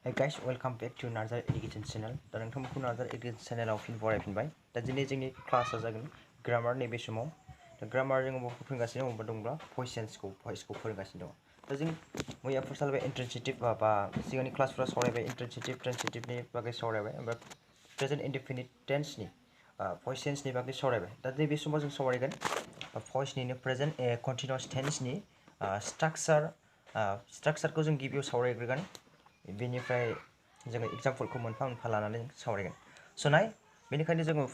Hey guys, welcome back to Nazar Education channel. दा नोंथांमोनखौ Nazar Education channel आव fin बरायफिनबाय। दा दिनै जोंनि क्लासआ जागोन ग्रामार नैबे समाव। दा ग्रामार जों बबेखौ फोरोंगासिनो दंब्ला भइसखौ फोरोंगासिनो दं। दा जों मैया फार्स्ट सालायबाय इन्ट्रेन्सिटिभ बा सिगांनि क्लासफोरा सावरायबाय इन्ट्रेन्सिटिभ ट्रान्सिटिभनि बागै सावरायबाय ओमफ्राय प्रेजेन्ट इनडेफिनिट टेन्सनि भइस टेन्सनि बागै सावरायबाय। दा नैबे समाव जों सावरायगोन भइसनिनो प्रेजेन्ट कन्टिनिउआस टेन्सनि स्ट्राक्चारखौ जों गिबियाव सावरायग्रोगोन। बेनिफ्राय जोङो एग्जाम्पलखौ मोनफा मोनफा लानानै सावरायगोन। स' नाय बेनिखायनो जोङो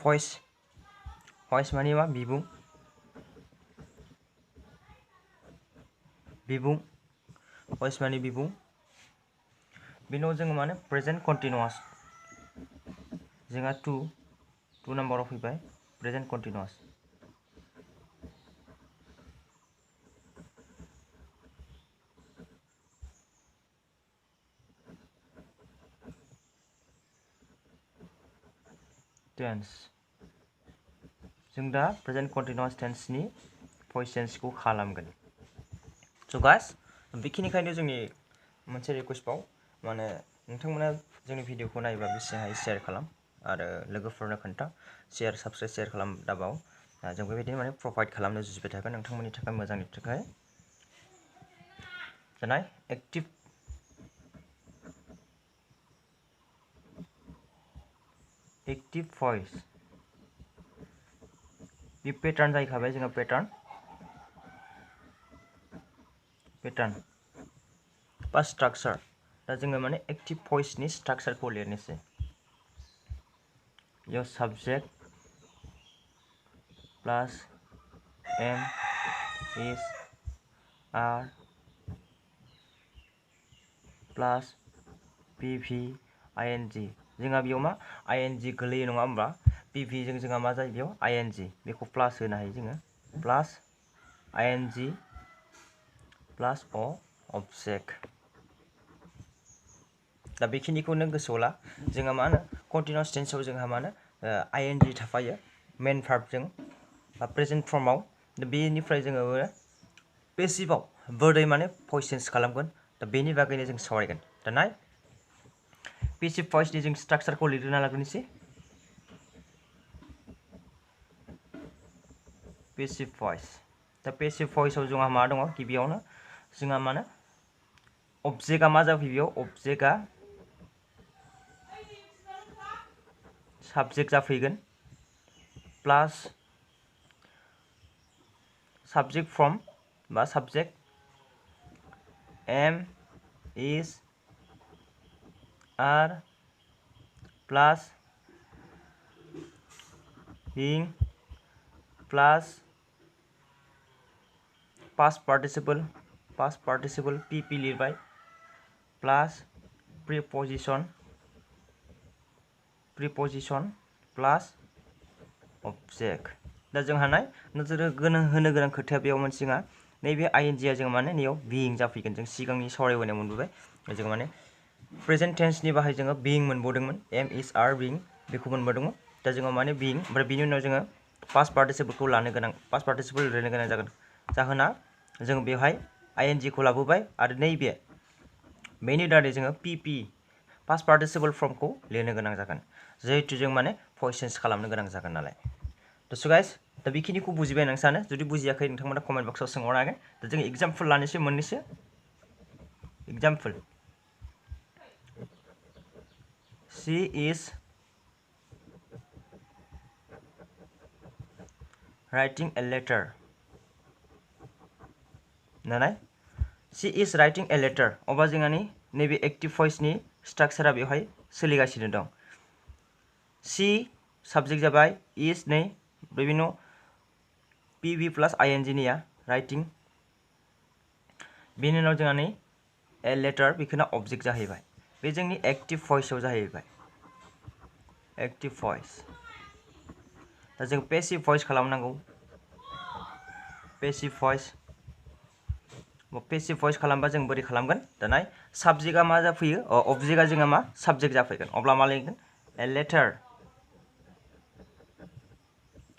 भइस माने मा बिबुं भइस माने बिबुं बेनि उनाव जोङो माने प्रेजेन्ट कन्टिनिउआस जोंहा टु नाम्बाराव फैबाय प्रेजेन्ट कन्टिनिउआस टेन्स जों दा प्रेजेन्ट कन्टिनिउआस टेन्सनि भइस टेन्सखौ खालामगोन। स' गाइस बेखिनिखायनो जोंनि मोनसे रिकुवेस्टबाव माने नोंथांमोना जोंनि भिडिअखौ नायोबा बेसे हायो शेयार खालाम आरो लोगोफोरनो खोन्था साबस्क्राइब शेयार खालाम दाबाव जों बेबायदिनो माने प्रभाइड खालामनो जुजिबाय थागोन नोंथांमोननि थाखाय मोजांनि थाखाय। जानाय एक्टिभ भइस बे पेटार्न जाहैखाबाय जोंहा पेटार्न बा स्ट्राक्चार। दा जोङो माने एक्टिभ भइसनि स्ट्राक्चारखौ लिरनोसै। बेयाव subject plus am is are plus पिभि आइएनजि जोंहा बेयाव मा आइएनजि गोलैयो नङा होमबा पिभिजों जोंहा मा जायो बेयाव आइएनजि बेखौ प्लास होनो हायो जोङो प्लास आइएनजि प्लास अबजेक्ट। दा बेखिनिखौ नों गोसोआव ला जोंहा मा होनो कन्टिनिउआस टेन्सआव जोंहा मा होनो आइएनजि थाफायो मेन भार्बजों बा प्रेजेन्ट फर्मआव। दा बेनिफ्राय जोङो पेसिभआव बोरै माने भइस चेन्ज खालामगोन दा बेनि बागैनो जों सावरायगोन। दा नाय पेसिभ भइसनि जों स्ट्राक्चारखौ लिरना लाग्रोनोसै। पेसिभ भइस दा पेसिभ भइसआव जोंहा मा दङ गिबियावनो जोंहा मा होनो अबजेक्टआ मा जाफैयो बेयाव अबजेक्टआ साबजेक्ट जाफैगोन प्लास साबजेक्ट फ्रम बा subject am is are plus being plus past participle P P plus प्रिपजिशन pliers object. दा जोंहा नाय नोजोर होनो गोनां खोथाया बेयाव मोनसे जोंहा नैबे आइएनजिआ जों माने नैयाव बिइं जाफैगोन। जों सिगांनि सावरायबोनायाव मोनबोबाय जों माने प्रेजेन्ट टेन्सनि बाहाय जोङो बिइं मोनबावदोंमोन एम इज आर बिइं बेखौ मोनबोदोंमोन। दा जोङो माने बिइं ओमफ्राय बिनि उनाव जोङो पास्ट पार्टिसिपलखौ लानो गोनां पास्ट पार्टिसिपल लिरनो गोनां जागोन। जाहोना जों बेवहाय आइएनजिखौ लाबोबाय आरो नैबे बेनि दारै जोङो पिपि पास्ट पार्टिसिपल फर्मखौ लिरनो गोनां जागोन जिहेतु जों माने भइस चेन्ज खालामनो गोनां जागोन नालाय। स' गाइस दा बेखिनिखौ बुजिबाय होनना सानो जुदि बुजियाखै नोंथांमोना कमेन्ट बक्सआव सोंहरनो हागोन। दा जों एग्जाम्पल लानोसै मोननैसो example she is writing a letter नालाय she is writing a letter अब्ला जोंहानि नैबे एक्टिभ भइसनि स्ट्राक्चारा बेवहाय सोलिगासिनो दं। शी साबजेक्ट जाबाय इज नै बेनि उनाव पिभि प्लास आइएनजिनिया राइटिं बेनि उनाव जोंहा नै ए लेटार बेखौनो अबजेक्ट जाहैबाय बे जोंनि एक्टिभ भइसआव जाहैबाय एक्टिभ भइस। दा जों पेसिभ भइस खालामनांगौ पेसिभ भइस खालामबा जों बोरै खालामगोन दाना साबजेक्टआ मा जाफैयो अबजेक्टआ जोंहा मा साबजेक्ट जाफैगोन अब्ला मा लिरगोन ए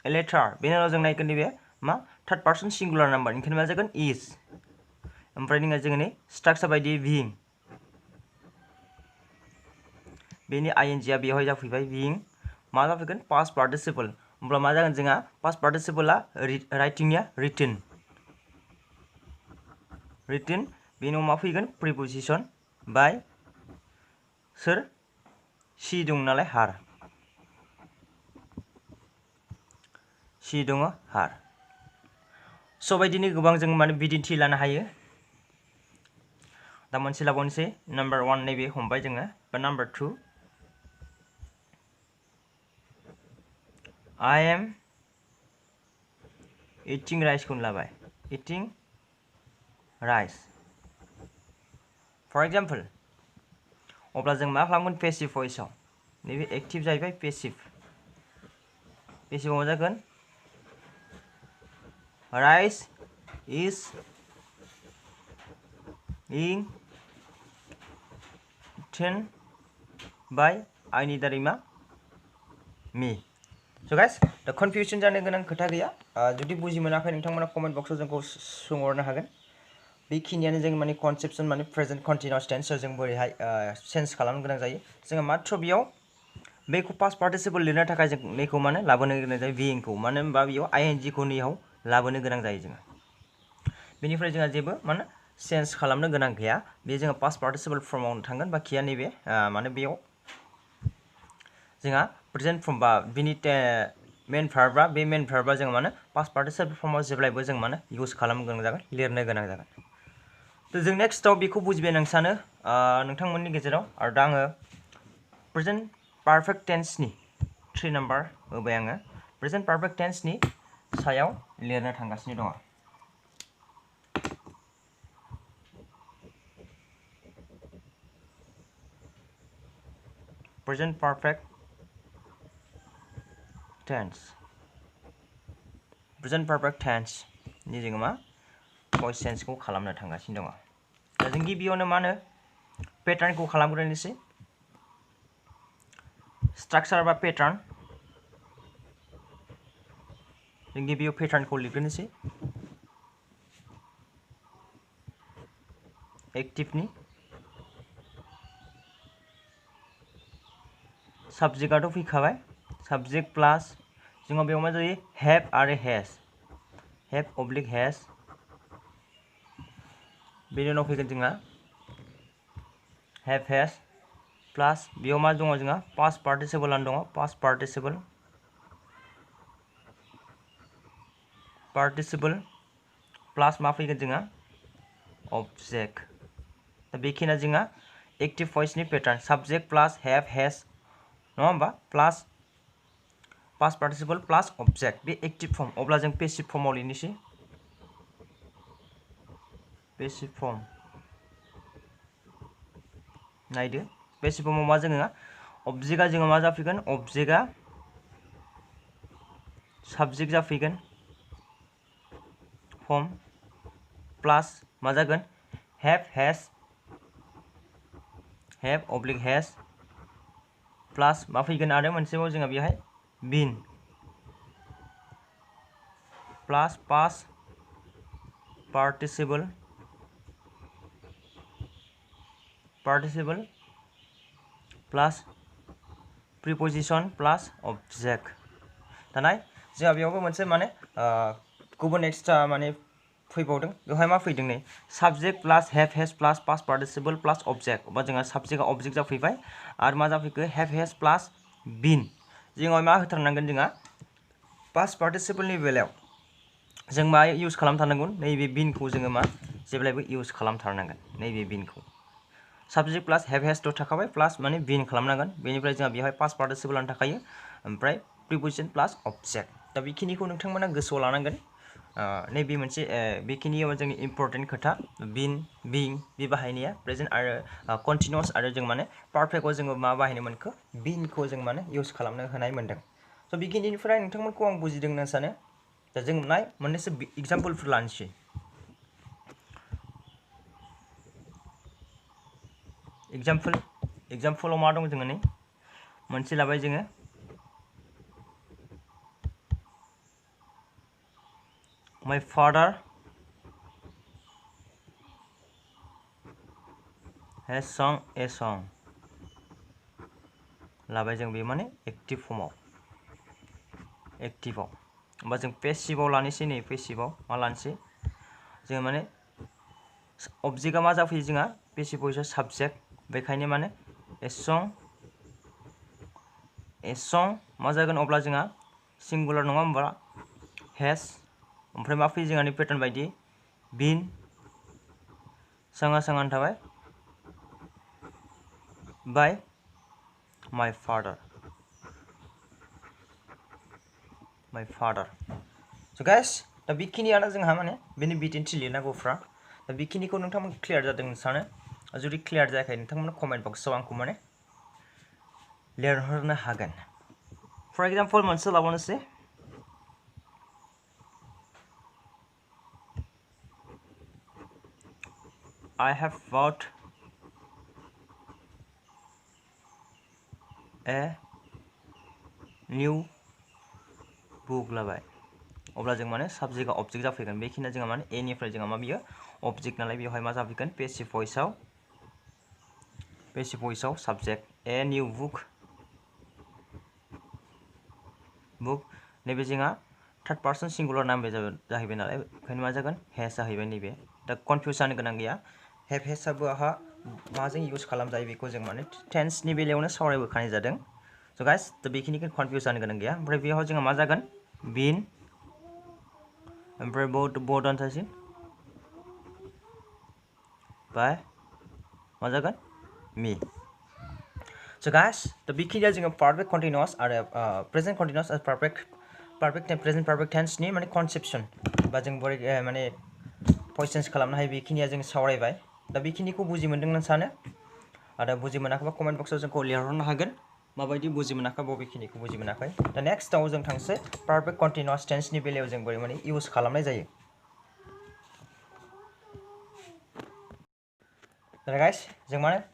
लेटार बेनि उनाव जों नायगोन नैबे मा थार्ड पार्सन सिंगुलार नाम्बार ओंखायनो मा जागोन इज ओमफ्राय जोङो नै स्ट्राक्चार बायदि बिइं बेनि आईएनजिआ बेवहाय जाफैबाय बिइं मा जाफैगोन पास्ट पार्टिसिपल होमब्ला मा जागोन जोंहा पास्ट पार्टिसिपलआ राइटिंनिया रिटन बेनि उनाव मा फैगोन प्रिपोजिशन बाय सोर सी दं नालाय हार सी दङ हार स' बायदिनो गोबां जों माने बिदिन्थि लानो हायो दा मोनसे लाबावनोसै नाम्बार 1 नैबे हमबाय जोङो बा number 2 I am eating rice खौनो लाबाय eating rice for example अब्ला जों मा खालामगोन पेसिव भइसआव नैबे एक्टिभ जाहैबाय पेसिभआव मा जागोन rice is being eaten by आंनि दारै मा me so guys दा कनफिउजन जानो गोनां खोथा गैया जुदि बुजि मोनाखै नोंथांमोना कमेन्ट बक्सआव जोंखौ सोंहरनो हागोन बेखिनियानो जों माने कनसेप्सन माने प्रेजेन्ट कन्टिनिउस टेन्सआव जों बोरैहाय चेन्ज खालामनो गोनां जायो जोङो मात्र बेयाव बेखौ पास्ट पार्टिसिपल लिरनो थाखाय जों नैखौ माने लाबोनो गोनां जायो बिइंखौ मानो होनबा बेयाव आईएनजिखौ नैयाव लाबोनो गोनां जायो जोङो बेनिफ्राय जोंहा जेबो माने चेन्ज खालामनो गोनां गैया बे जोङो पास्ट पार्टिसिपल फर्माव थांगोन बाखिया नैबे माने बेयाव जोंहा प्रेजेन्ट फर्म बा बिनि मेन भार्बा बे मेन भार्बा जों माने पास्ट पार्टिसिपल फर्माव जेब्लायबो जों माने इउज खालामनो गोनां जागोन लिरनो गोनां जागोन थ' जों नेक्स्टआव बेखौ बुजिबाय आं सानो नोंथांमोननि गेजेराव आरो दा आङो प्रेजेन्ट पारफेक्ट टेन्सनि 3 नाम्बार होबाय आङो प्रेजेन्ट पारफेक्ट टेन्सनि सायाव लिरनो थांगासिनो दङ प्रेजेन्ट पारफेक्ट टेन्स नि जोङो मा भइस चेन्जखौ खालामनो थांगासिनो दङ दा जों गिबियावनो मा होनो पेटार्नखौ खालामग्रोनोसै स्ट्राक्चार बा पेटार्न जों गिबियाव पेटार्नखौ लिरग्रोनोसै एक्टिभनि साबजेक्टआथ' फैखाबाय साबजेक्ट प्लास जोंहा बेयाव मा जायो हेभ आरो हेज हेभ अब्लिक हेज बेनि उनाव फैगोन जोंहा हेभ हेज प्लास बेयाव मा दङ जोंहा पास्ट पार्टिसिपलानो दङ पास्ट पार्टिसिपल प्लास मा फैगोन जोंहा ऑब्जेक्ट दा बेखिनिया जोंहा एक्टिभ भइसनि pattern subject plus have has नङा होमबा plus past participle plus object बे एक्टिभ फर्म अब्ला जों पेसिभ फर्माव लिरनोसै पेसिभ फर्म नायदो पेसिभ फर्माव मा जोङो ऑब्जेक्टआ जोङो मा जाफैगोन ऑब्जेक्टआ साबजेक्ट जाफैगोन फर्म प्लास मा जागोन हेभ अब्लिक हेज प्लास मा फैगोन आरो मोनसेबाव जोंहा बेहाय बिन प्लास पास्ट पार्टिसिपल प्लास प्रिपोजिशन प्लास ऑब्जेक्ट दाना जोंहा बेयावबो मोनसे माने गुबुन एक्सट्रा माने फैबावदों बेवहाय मा फैदों नै subject plus have hedge pliers past participle plus object बा जोंहा साबजेक्टआ ऑब्जेक्ट जाफैबाय आरो मा जाफैखो हेभ हेज प्लास बिन जोंहा मा होथारनांगोन जोंहा पास्ट पार्टिसिपलनि बेलायाव जों मा इउज खालामथारनांगोन नैबे बिनखौ जोङो मा जेब्लायबो इउज खालामथारनांगोन नैबे बिनखौ साबजेक्ट प्लास हेभ हेजथ' थाखाबाय प्लास माने बिन खालामनांगोन बेनिफ्राय जोंहा बेवहाय पास्ट पार्टिसिपलानो थाखायो ओमफ्राय प्रिपोजिशन प्लास ऑब्जेक्ट दा बेखिनिखौ नोंथांमोना गोसोआव लानांगोन नैबे मोनसे बेखिनियाव जोंनि इम्पर्टेन्ट खोथा बिन बिं बे बाहायनाया प्रेजेन्ट आरो कन्टिनिउस आरो जों माने पारफेक्टआव जोङो मा बाहायनो मोनखो बिनखौ जों माने इउज खालामनो होनाय मोनदों स' बेखिनिनिफ्राय नोंथांमोनखौ आं बुजिदों होनना सानो दा जों मोननैसो एग्जाम्पलफोर लानोसै एग्जाम्पलाव मा दं जोङो नै मोनसे लाबाय जोङो My father has sung a song लाबाय जों बे माने एक्टिव फर्माव एक्टिभआव होमबा जों पेसिभआव लानोसै नै पेसिभआव मा लानोसै जों माने अबजेक्टआ मा जाफैयो जोंहा पेसिभ भइसआ साबजेक्ट बेखायनो माने एसं मा जागोन अब्ला जोंहा सिंगुलार नङा होमबा हेज ओमफ्राय मा फैयो जोंहा नै पेटार्न बायदि बिन सांगान थाबाय बाय माय फादार स' गाइस दा बेखिनियानो जोंहा माने बेनि बिदिन्थि लिरनांगौफ्रा दा बेखिनिखौ नोंथांमोन क्लियार जादों सानो जुदि क्लियार जायाखै नोंथांमोना कमेन्ट बक्सआव आंखौ माने लिरहरनो हागोन फर एग्जाम्पल मोनसे लाबावनोसै I have bought a new book लाबाय अब्ला जों माने साबजेक्टआ अबजेक्ट जाफैगोन बेखिनिया जोंहा माने ए निफ्राय जोंहा मा बियो अबजेक्ट नालाय बेवहाय मा जाफैगोन पेसिभ भइसआव साबजेक्ट ए निउ बुक नैबे जोंहा थार्ड पार्सन सिंगुलार नाम जाहैबाय नालाय ओंखायनो मा जागोन हेज जाहैबाय नैबे दा कनफिउस जानो गोनां गैया हेभ हेजआबो आहा माजों इउज खालामजायो बेखौ जों माने टेन्सनि बेलायावनो सावरायबोखानाय जादों स' गाइस दा बेखिनिखौ कनफिउस जानो गोनां गैया ओमफ्राय बेयाव जोंहा मा जागोन बिन ओमफ्राय बर्ड आनसारसिन बाय मा जागोन मी स' गाइस दा बेखिनिया जोङो पारफेक्ट कन्टिनिउआस आरो प्रेजेन्ट कन्टिनिउआस आरो प्रेजेन्ट पारफेक्ट टेन्सनि माने कनसेप्सन बा जों बोरै माने भइस चेन्ज खालामनो हायो बेखिनिया जों सावरायबाय दा बेखिनिखौ बुजि मोनदों सानो आरो बुजि मोनाखैबा कमेन्ट बक्सआव जोंखौ लिरहरनो हागोन माबायदि बुजि मोनाखै बबेखिनिखौ बुजि मोनाखै दा नेक्स्टआव जों थांसै पारफेक्ट कन्टिनिउआस टेन्सनि बेलायाव जों बोरै माने इउज खालामनाय जायो दा गाइस जों माने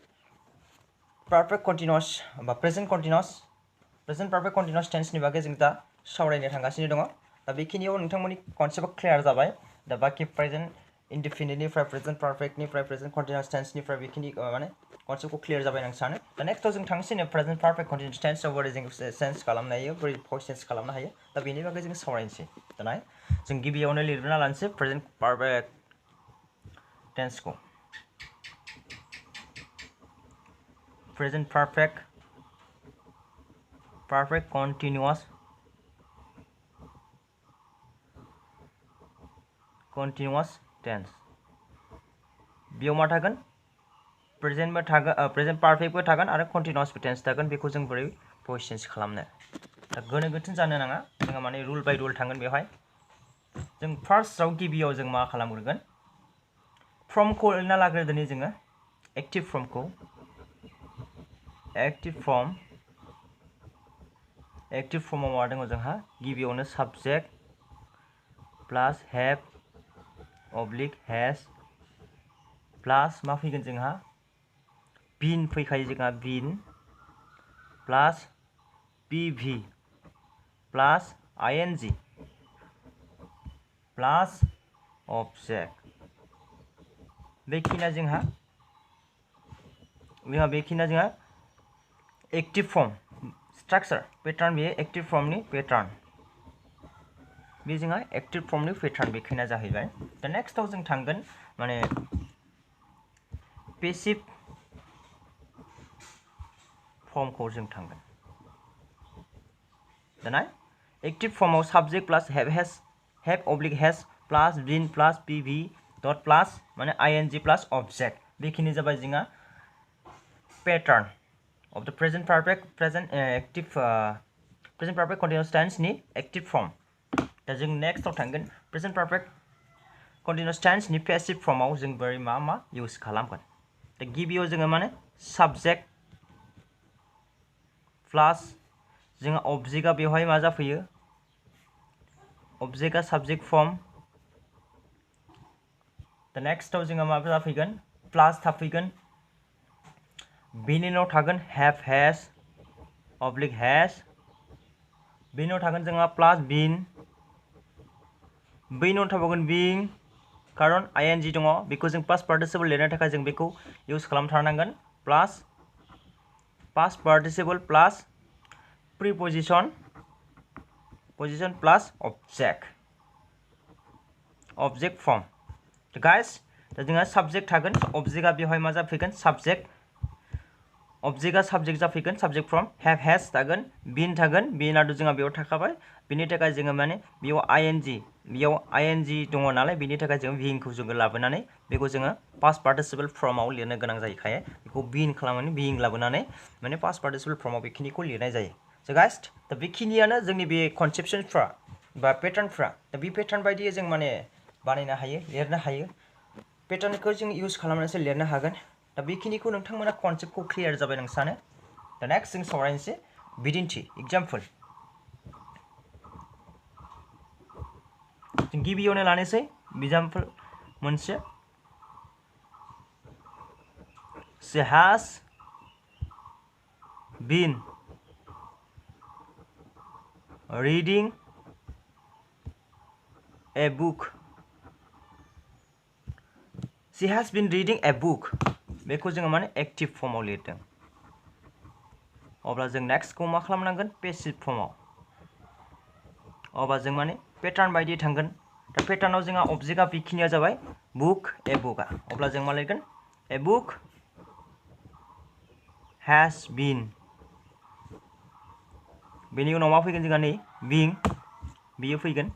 पारफेक्ट कन्टिनिउआस बा प्रेजेन्ट पारफेक्ट कन्टिनिउआस टेन्सनि बागै जों दा सावरायनो थांगासिनो दङ दा बेखिनियाव नोंथांमोननि कनसेप्टआ क्लियार जाबाय दा बाखि प्रेजेन्ट इनडिफिनिटनिफ्राय प्रेजेन्ट पारफेक्टनिफ्राय प्रेजेन्ट कन्टिनिउआस टेन्सनिफ्राय बेखिनि माने कनसेप्टखौ क्लियार जाबाय आं सानो दा नेक्स्टआव जों थांसै प्रेजेन्ट पारफेक्ट कन्टिनिउआस टेन्सआव बोरै जों चेन्ज खालामनो हायो बोरै भइस चेन्ज खालामनो हायो दा बेनि बागै जों सावरायनोसै दाना जों गिबियावनो लिरना लानोसै प्रेजेन्ट पारफेक्ट टेन्सखौ present perfect continuous tense बेयाव मा थागोन प्रेजेन्टबो थागोन प्रेजेन्ट पारफेक्टबो थागोन आरो कन्टिनिउआसबो टेन्स थागोन बेखौ जों बोरै भइस चेन्ज खालामनो दा गोनो गोथो जानो नाङा जोंहा माने रुल बाय रुल थांगोन बेवहाय जों फार्स्टआव गिबियाव जों मा खालामग्रोगोन फ्रमखौ लिरना लाग्रोदोनि जोङो एक्टिभ फर्मखौ एक्टिभ फर्माव मा दङ जोंहा गिबियावनो subject plus have oblique has plus मा फैगोन जोंहा बिन फैखायो जोंहा बिन प्लास पिभि प्लास आइएनजि प्लास अबजेक्ट बेखिनिया जोंहा एक्टिभ फर्म स्ट्राक्चार पेटार्न बेयो एक्टिभ फर्मनि पेटार्न बे जोंहा एक्टिभ फर्मनि पेटार्न बेखिनिया जाहैबाय दा नेक्स्टआव जों थांगोन माने पेसिभ फर्मखौ जों थांगोन दाना एक्टिभ फर्माव subject plus have oblique has plus been plus PV dot plus माने आइएनजि प्लास अबजेक्ट बेखिनि जाबाय जोंहा pattern of the present perfect continuous tense नि एक्टिभ फर्म दा जों नेक्स्टआव थांगोन प्रेजेन्ट पारफेक्ट कन्टिनिउआस टेन्स नि पेसिभ फर्माव जों बोरै मा इउज खालामगोन दा गिबियाव जोङो माने साबजेक्ट प्लास जोंहा अबजेक्टआ बेवहाय मा जाफैयो अबजेक्टआ साबजेक्ट फर्म दा नेक्स्टआव जोंहा मा जाफैगोन प्लास थाफैगोन बेनि उनाव थागोन हेभ हेज अब्लिक हेज बेनि उनाव थागोन जोंहा प्लास बिन बेनि उनाव थाबावगोन बिं खारन आइएनजि दङ बेखौ जों पास्ट पार्टिसिपल लिरनो थाखाय जों बेखौ इउज खालामथारनांगोन प्लास past participle plus preposition plus object form guys दा जोंहा subject थागोन object आ बेवहाय मा जाफैगोन subject object uh subject जाफैगोन subject form have has थागोन been थागोन been आथ' जोंहा बेयाव थाखाबाय बिनि थाखाय जोङो माने बेयाव ing दङ नालाय बिनि थाखाय जों being खौ जोङो लाबोनानै बेखौ जोङो past participle form आव लिरनो गोनां जायोखाय बेखौ being खालामनानै being लाबोनानै माने past participle form आव बेखिनिखौ लिरनाय जायो so guys दा बेखिनियानो जोंनि बे conceptionफ्रा बा पेटार्नफ्रा दा बे पेटार्न बायदियै जों माने बानायनो हायो लिरनो हायो पेटार्नखौ जों इउज खालामनानैसो लिरनो हागोन दा बेखिनिखौ नोंथांमोना कनसेप्टखौ क्लियार जाबाय आं सानो दा नेक्स्ट जों सावरायनोसै बिदिन्थि एग्जाम्पल जों गिबियावनो लानोसै एग्जाम्पल मोनसे she has been reading a book she has been reading a book बेखौ जोङो माने एक्टिव फर्माव लिरदों अब्ला जों नेक्स्टखौ मा खालामनांगोन पेसिभ फर्माव अब्ला जों माने पेटार्न बायदि थांगोन दा पेटार्नाव जोंहा अबजेक्टआ बेखिनिया जाबाय बुक ए बुकआ अब्ला जों मा लिरगोन ए बुक has been बेनि उनाव मा फैगोन जोंहा नै being बियो फैगोन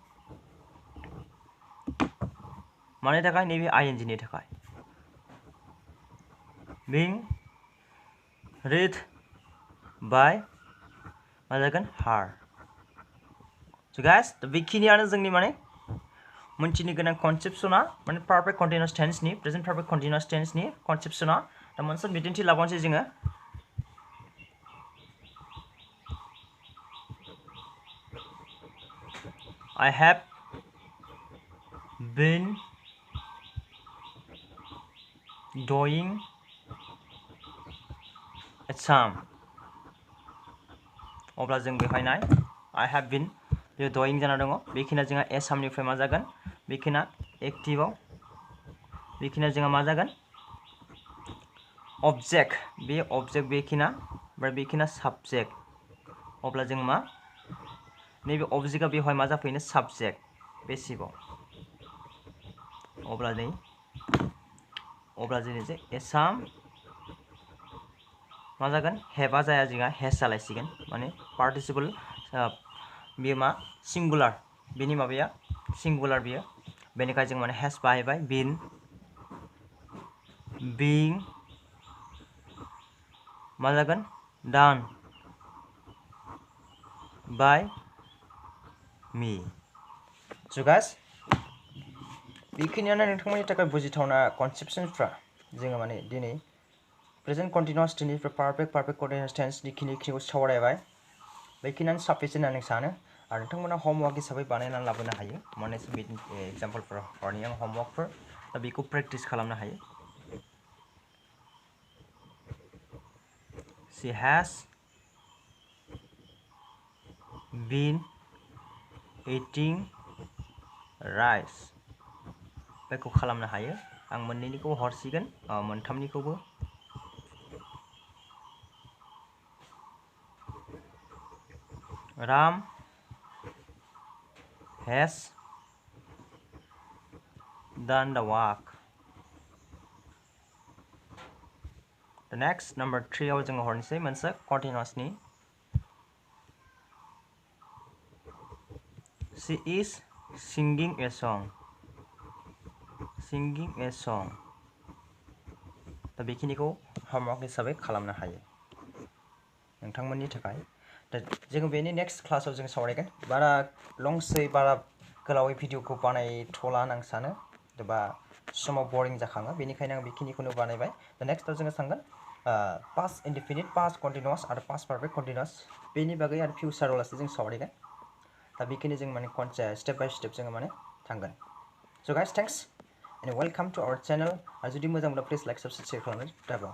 मानि थाखाय नैबे ing नि थाखाय being read by मा जागोन her so guys दा बेखिनियानो जोंनि माने मोनथिनो गोनां कनसेप्सना माने पारफेक्ट कन्टिनिउअस टेन्सनि प्रेजेन्ट पारफेक्ट कन्टिनिउअस टेन्सनि कनसेप्सना दा मोनसे बिदिन्थि लाबावनोसै जोङो I have been doing exam अब्ला जों बेवहाय नाय I have been bay doing जाना दङ बेखिनिया जोंहा examनिफ्राय मा जागोन बेखिनिया एक्टिभआव बेखिनिया जोंहा मा जागोन object बे object बेखिनिया ओमफ्राय बेखिनिया subject अब्ला जों मा नैबे objectआ बेवहाय मा जाफैनो subject पेसिभआव अब्ला जोंनि जे exam मा जागोन हेबा जाया जोंहा हेज जालायसिगोन माने पार्टिसिपल बेयो मा सिंगुलार बेनि माबाया सिंगुलार बेयो बेनिखायनो जों माने हेज बाहायबाय been being मा जागोन done by me so guys बेखिनियानो नोंथांमोननि थाखाय बुजिथावना कनसेप्सनफ्रा जोङो माने दिनै प्रेजेन्ट कन्टिनिउअस टेन्सनिफ्राय पारफेक्ट कन्टिनिउअस टेन्सनि खिनिखौ सावरायबाय बेखिनियानो साफिसियेन्ट होननानै सानो आरो नोंथांमोना होमवर्क हिसाबै बानायनानै लाबोनो हायो मोननैसो एग्जाम्पलफोर हरनि आं होमवर्कफोर दा बेखौ प्रेक्टिस खालामनो हायो she has been eating rice बेखौ खालामनो हायो आं मोननैनिखौ हरसिगोन मोनथामनिखौबो Ram has done the work the next number 3 आव जोङो हरनोसै मोनसे कन्टिनिउअसनि she is singing a song दा बेखिनिखौ होमवर्क हिसाबै खालामनो हायो नोंथांमोननि थाखाय दा जों बेनि नेक्स्ट क्लासाव जों सावरायगोन बारा लंसै बारा गोलावै भिडिअखौ बानायथ'ला होनना आं सानो बा समाव बरिं जाखाङो बेनिखायनो आं बेखिनिखौनो बानायबाय दा नेक्स्टआव जोङो थांगोन पास्ट इनडिफिनिट पास्ट कन्टिनिउअस आरो पास्ट पारफेक्ट कन्टिनिउअस बेनि बागै आरो फिउचाराव लासै जों सावरायगोन दा बेखिनि जों माने स्टेप बाय स्टेप जोङो माने थांगोन स' guys thanks and welcome to our channel आरो जुदि मोजां मोनब्ला प्लिज लाइक साबस्क्राइब शेयार खालामनो दाबाव